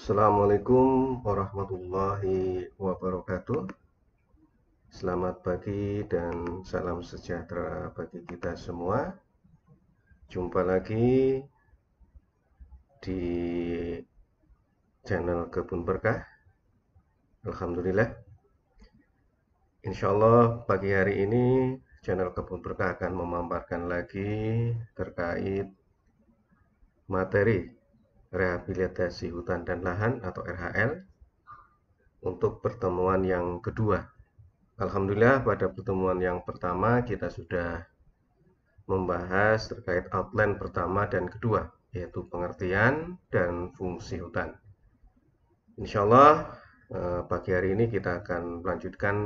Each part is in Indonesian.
Assalamualaikum warahmatullahi wabarakatuh. Selamat pagi dan salam sejahtera bagi kita semua. Jumpa lagi di channel Kebun Berkah. Alhamdulillah. Insya Allah pagi hari ini channel Kebun Berkah akan memaparkan lagi terkait materi rehabilitasi hutan dan lahan atau RHL untuk pertemuan yang kedua. Alhamdulillah pada pertemuan yang pertama kita sudah membahas terkait outline pertama dan kedua, yaitu pengertian dan fungsi hutan. Insya Allah pagi hari ini kita akan melanjutkan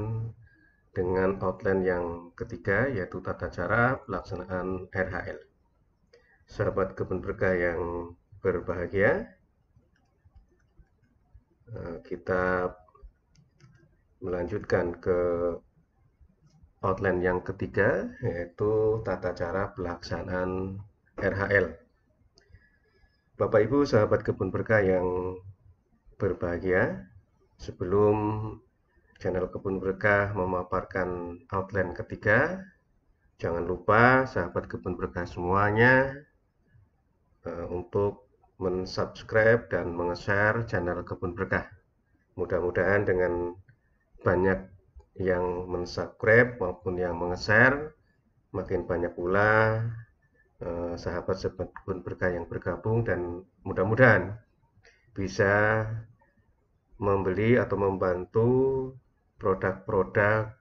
dengan outline yang ketiga, yaitu tata cara pelaksanaan RHL. Sahabat Kebun Berkah yang berbahagia, kita melanjutkan ke outline yang ketiga, yaitu tata cara pelaksanaan RHL. Bapak Ibu sahabat Kebun Berkah yang berbahagia, sebelum channel Kebun Berkah memaparkan outline ketiga, jangan lupa sahabat Kebun Berkah semuanya untuk mensubscribe dan menge-share channel Kebun Berkah. Mudah-mudahan dengan banyak yang mensubscribe maupun yang menge-share, makin banyak pula sahabat-sahabat Kebun Berkah yang bergabung dan mudah-mudahan bisa membeli atau membantu produk-produk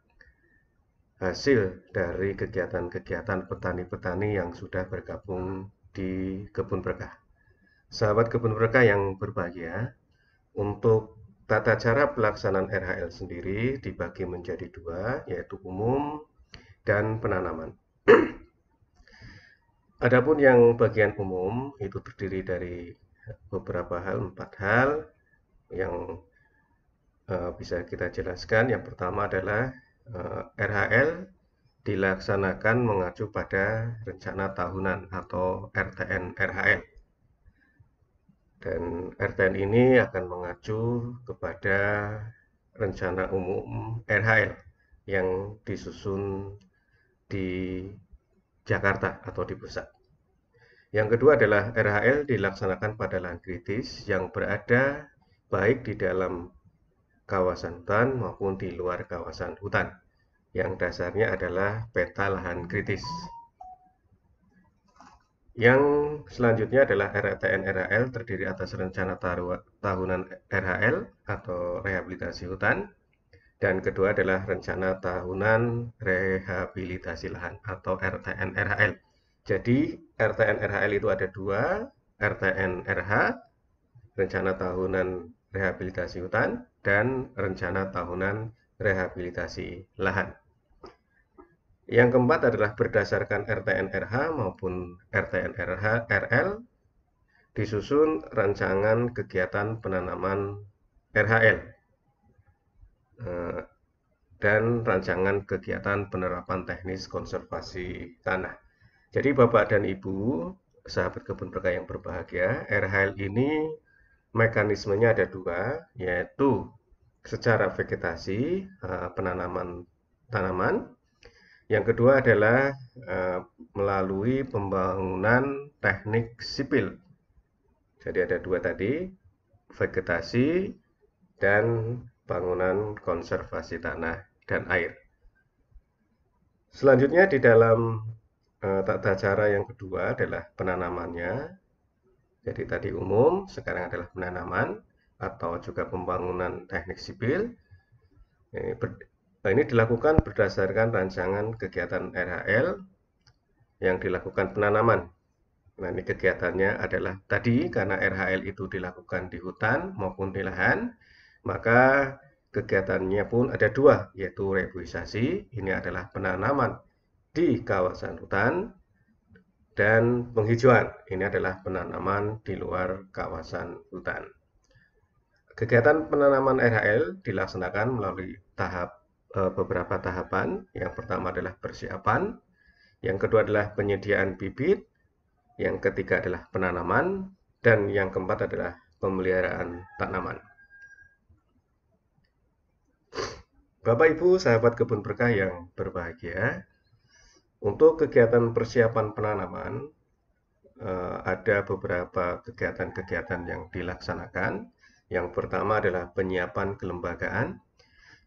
hasil dari kegiatan-kegiatan petani-petani yang sudah bergabung di Kebun Berkah. Sahabat Kebun Berkah yang berbahagia, untuk tata cara pelaksanaan RHL sendiri dibagi menjadi dua, yaitu umum dan penanaman. Adapun yang bagian umum itu terdiri dari beberapa hal, 4 hal yang bisa kita jelaskan. Yang pertama adalah RHL dilaksanakan mengacu pada rencana tahunan atau RTN RHL. Dan RTN ini akan mengacu kepada rencana umum RHL yang disusun di Jakarta atau di pusat. Yang kedua adalah RHL dilaksanakan pada lahan kritis yang berada baik di dalam kawasan hutan maupun di luar kawasan hutan, yang dasarnya adalah peta lahan kritis. Yang selanjutnya adalah RTN RHL terdiri atas rencana tahunan RHL atau rehabilitasi hutan, dan kedua adalah rencana tahunan rehabilitasi lahan atau RTN RHL. Jadi RTN RHL itu ada dua, RTN RH, rencana tahunan rehabilitasi hutan, dan rencana tahunan rehabilitasi lahan. Yang keempat adalah berdasarkan RTN RH maupun RTN RL disusun rancangan kegiatan penanaman RHL dan rancangan kegiatan penerapan teknis konservasi tanah. Jadi Bapak dan Ibu, sahabat Kebun Berkah yang berbahagia, RHL ini mekanismenya ada dua, yaitu secara vegetasi penanaman tanaman. Yang kedua adalah melalui pembangunan teknik sipil. Jadi ada dua tadi, vegetasi dan bangunan konservasi tanah dan air. Selanjutnya di dalam tata cara yang kedua adalah penanamannya. Jadi tadi umum, sekarang adalah penanaman atau juga pembangunan teknik sipil. Ini dilakukan berdasarkan rancangan kegiatan RHL yang dilakukan penanaman. Nah, ini kegiatannya adalah tadi karena RHL itu dilakukan di hutan maupun di lahan, maka kegiatannya pun ada dua, yaitu reboisasi, ini adalah penanaman di kawasan hutan, dan penghijauan, ini adalah penanaman di luar kawasan hutan. Kegiatan penanaman RHL dilaksanakan melalui beberapa tahapan. Yang pertama adalah persiapan, yang kedua adalah penyediaan bibit, yang ketiga adalah penanaman, dan yang keempat adalah pemeliharaan tanaman. Bapak Ibu sahabat kebun berkah yang berbahagia, untuk kegiatan persiapan penanaman ada beberapa kegiatan-kegiatan yang dilaksanakan. Yang pertama adalah penyiapan kelembagaan,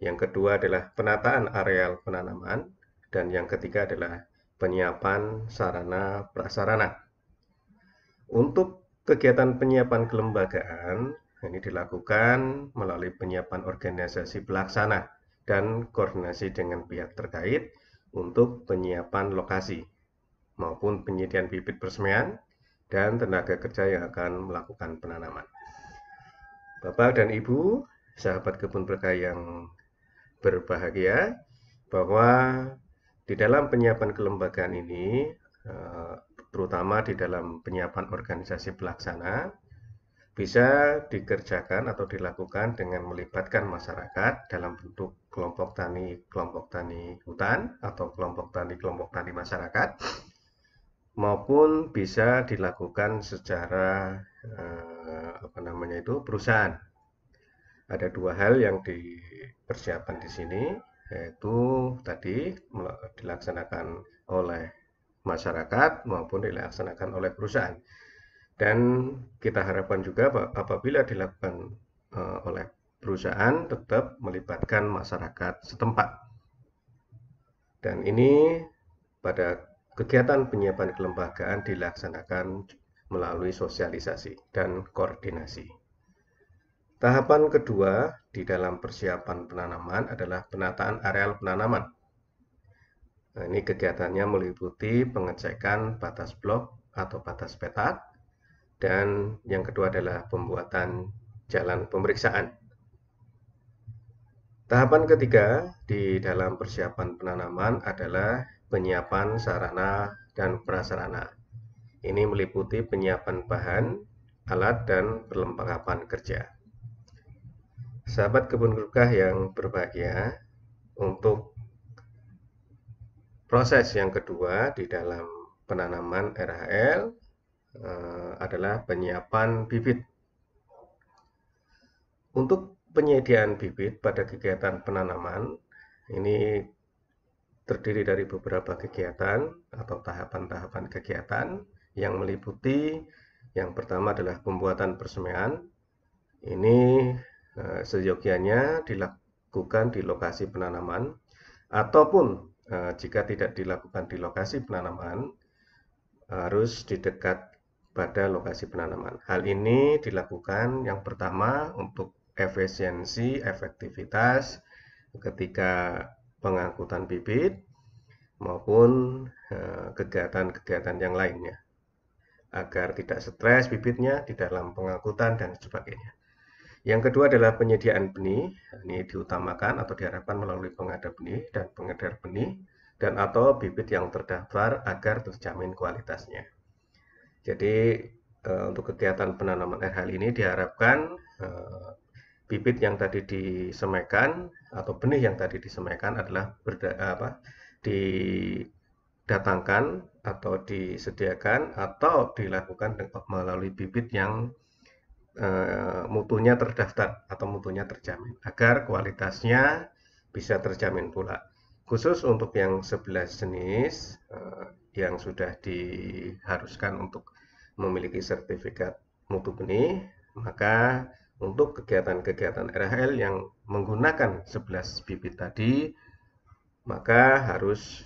yang kedua adalah penataan areal penanaman, dan yang ketiga adalah penyiapan sarana prasarana. Untuk kegiatan penyiapan kelembagaan, ini dilakukan melalui penyiapan organisasi pelaksana dan koordinasi dengan pihak terkait untuk penyiapan lokasi maupun penyediaan bibit persemaian dan tenaga kerja yang akan melakukan penanaman. Bapak dan Ibu, sahabat kebun berkah yang berbahagia, bahwa di dalam penyiapan kelembagaan ini, terutama di dalam penyiapan organisasi pelaksana, bisa dikerjakan atau dilakukan dengan melibatkan masyarakat dalam bentuk kelompok tani hutan atau kelompok tani masyarakat, maupun bisa dilakukan secara perusahaan. Ada dua hal yang dipersiapkan di sini, yaitu tadi dilaksanakan oleh masyarakat maupun dilaksanakan oleh perusahaan. Dan kita harapkan juga apabila dilakukan oleh perusahaan tetap melibatkan masyarakat setempat. Dan ini pada kegiatan penyiapan kelembagaan dilaksanakan melalui sosialisasi dan koordinasi. Tahapan kedua di dalam persiapan penanaman adalah penataan areal penanaman. Nah, ini kegiatannya meliputi pengecekan batas blok atau batas petak, dan yang kedua adalah pembuatan jalan pemeriksaan. Tahapan ketiga di dalam persiapan penanaman adalah penyiapan sarana dan prasarana. Ini meliputi penyiapan bahan, alat, dan perlengkapan kerja. Sahabat kebun berkah yang berbahagia, untuk proses yang kedua di dalam penanaman RHL adalah penyiapan bibit. Untuk penyediaan bibit pada kegiatan penanaman ini terdiri dari beberapa kegiatan atau tahapan-tahapan kegiatan yang meliputi, yang pertama adalah pembuatan persemaian. Ini seyogianya dilakukan di lokasi penanaman, ataupun jika tidak dilakukan di lokasi penanaman, harus di dekat pada lokasi penanaman. Hal ini dilakukan yang pertama untuk efisiensi, efektivitas ketika pengangkutan bibit maupun kegiatan-kegiatan yang lainnya, agar tidak stres bibitnya di dalam pengangkutan dan sebagainya. Yang kedua adalah penyediaan benih. Ini diutamakan atau diharapkan melalui pengadaan benih dan pengedar benih dan atau bibit yang terdaftar agar terjamin kualitasnya. Jadi untuk kegiatan penanaman RHL ini diharapkan bibit yang tadi disemaikan atau benih yang tadi disemaikan adalah didatangkan atau disediakan atau dilakukan melalui bibit yang mutunya terdaftar atau mutunya terjamin, agar kualitasnya bisa terjamin pula. Khusus untuk yang 11 jenis yang sudah diharuskan untuk memiliki sertifikat mutu benih, maka untuk kegiatan-kegiatan RHL yang menggunakan 11 bibit tadi, maka harus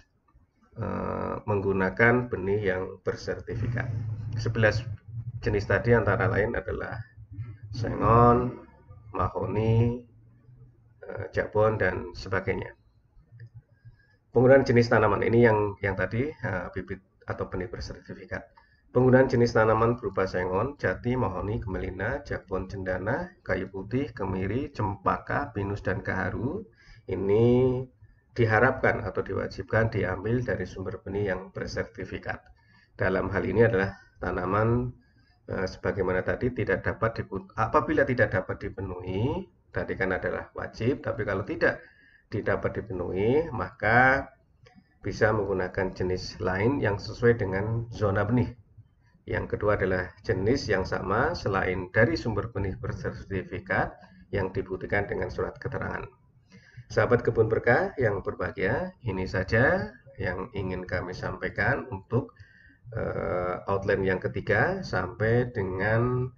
menggunakan benih yang bersertifikat. 11 jenis tadi antara lain adalah sengon, mahoni, jabon, dan sebagainya. Penggunaan jenis tanaman ini yang tadi bibit atau benih bersertifikat. Penggunaan jenis tanaman berupa sengon, jati, mahoni, gemelina, jabon, cendana, kayu putih, kemiri, cempaka, pinus, dan gaharu ini diharapkan atau diwajibkan diambil dari sumber benih yang bersertifikat. Dalam hal ini adalah tanaman sebagaimana tadi apabila tidak dapat dipenuhi, tadi kan adalah wajib, tapi kalau tidak dapat dipenuhi, maka bisa menggunakan jenis lain yang sesuai dengan zona benih. Yang kedua adalah jenis yang sama selain dari sumber benih bersertifikat yang dibuktikan dengan surat keterangan. Sahabat kebun berkah yang berbahagia, ini saja yang ingin kami sampaikan untuk outline yang ketiga sampai dengan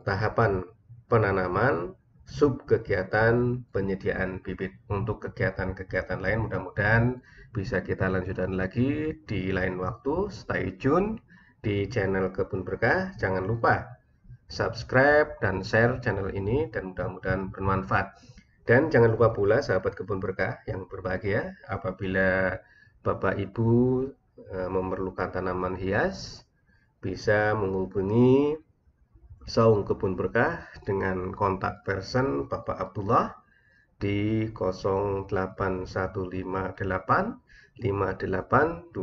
tahapan penanaman sub kegiatan penyediaan bibit. Untuk kegiatan-kegiatan lain mudah-mudahan bisa kita lanjutkan lagi di lain waktu. Stay tune di channel Kebun Berkah. Jangan lupa subscribe dan share channel ini dan mudah-mudahan bermanfaat. Dan jangan lupa pula sahabat Kebun Berkah yang berbahagia, apabila Bapak Ibu memerlukan tanaman hias, bisa menghubungi Saung Kebun Berkah dengan kontak person Bapak Abdullah di 08158 5829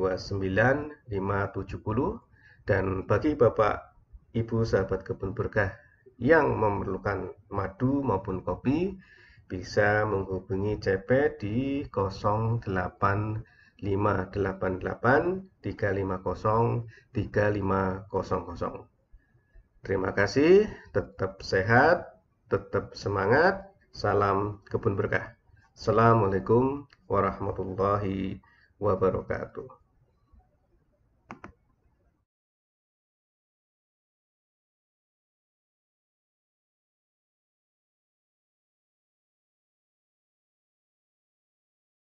dan bagi Bapak Ibu sahabat Kebun Berkah yang memerlukan madu maupun kopi bisa menghubungi CP di 08588 350 3500. Terima kasih, tetap sehat, tetap semangat. Salam Kebun Berkah. Assalamualaikum warahmatullahi wabarakatuh.